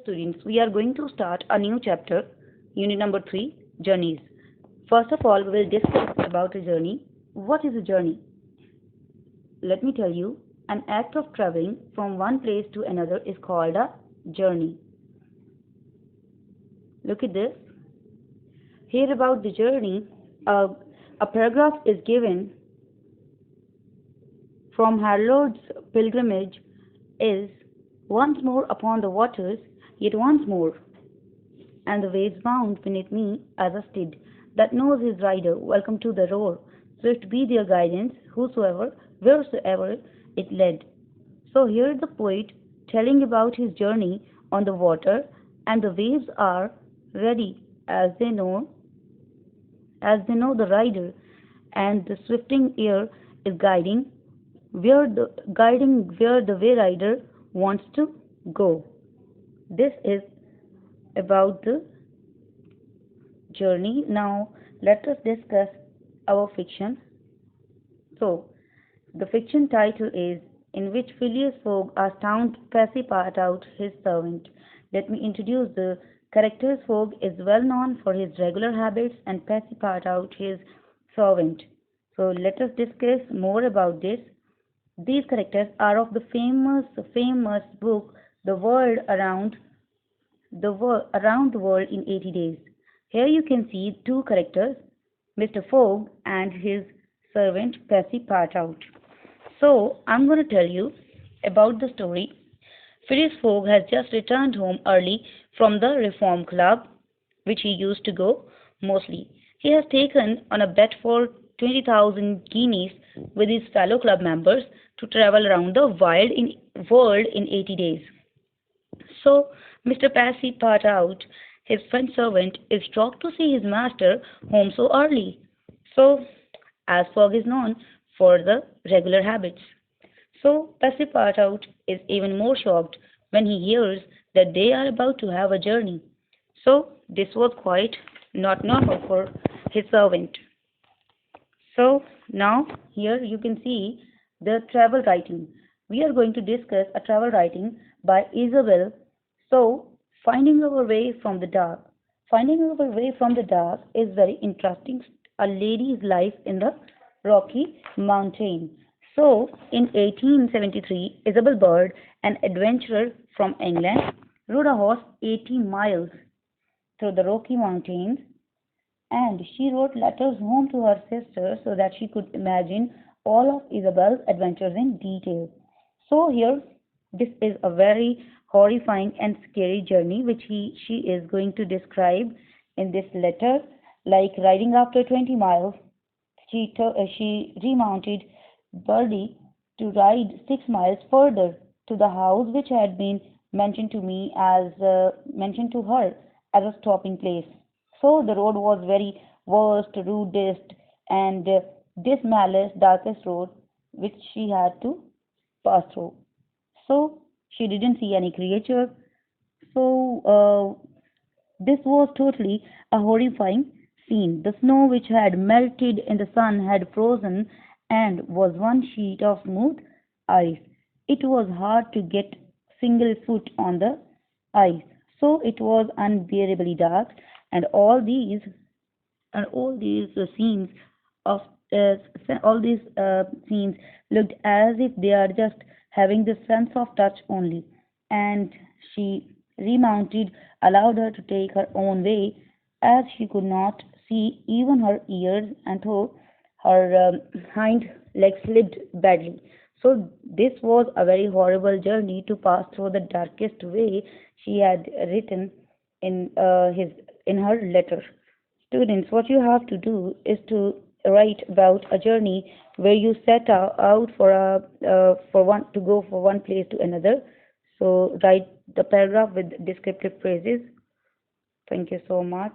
students, we are going to start a new chapter, unit number 3, journeys. First of all, we will discuss about a journey. What is a journey? Let me tell you, an act of traveling from one place to another is called a journey. Look at this. Here about the journey, a paragraph is given from Harold's pilgrimage is once more upon the waters, yet once more, and the waves bound beneath me as a steed that knows his rider. Welcome to the roar. Swift be their guidance, whosoever, wheresoever it led. So here is the poet telling about his journey on the water, and the waves are ready as they know the rider, and the swifting air is guiding where the way rider wants to go. This is about the journey. Now let us discuss our fiction. So the fiction title is In which Phileas Fogg astounds Passepartout, his servant. Let me introduce the characters. Fogg is well known for his regular habits and Passepartout his servant. So let us discuss more about this. These characters are of the famous book The World Around the World in 80 Days. Here you can see two characters, Mr. Fogg and his servant Passepartout. So I'm going to tell you about the story. Phileas Fogg has just returned home early from the Reform Club, which he used to go mostly. He has taken on a bet for 20,000 guineas with his fellow club members to travel around the world in 80 days. So Mr. Passepartout, his French servant, is shocked to see his master home so early. So, as Fogg is known for the regular habits. So Passepartout is even more shocked when he hears that they are about to have a journey. So this was quite not normal for his servant. So now here you can see the travel writing. We are going to discuss a travel writing by Isabel. So finding our way from the dark. Finding our way from the dark is very interesting. A lady's life in the Rocky Mountain. So in 1873, Isabel Bird, an adventurer from England, rode a horse 80 miles through the Rocky Mountains, and she wrote letters home to her sister so that she could imagine all of Isabel's adventures in detail. So here, this is a very horrifying and scary journey which she is going to describe in this letter, like riding after 20 miles. She remounted Birdie to ride 6 miles further to the house which had been mentioned to her as a stopping place. So the road was very worst, rudest, and dismallest, darkest road which she had to pass through. So she didn't see any creature. So this was totally a horrifying scene. The snow which had melted in the sun had frozen and was one sheet of smooth ice. It was hard to get single foot on the ice. So it was unbearably dark, and scenes of uh, all these scenes looked as if they are just having the sense of touch only. And she remounted, allowed her to take her own way, as she could not see even her ears, and though her hind legs slipped badly. So this was a very horrible journey to pass through the darkest way she had written in her letter. Students, what you have to do is to write about a journey where you set out for one place to another. So write the paragraph with descriptive phrases. Thank you so much.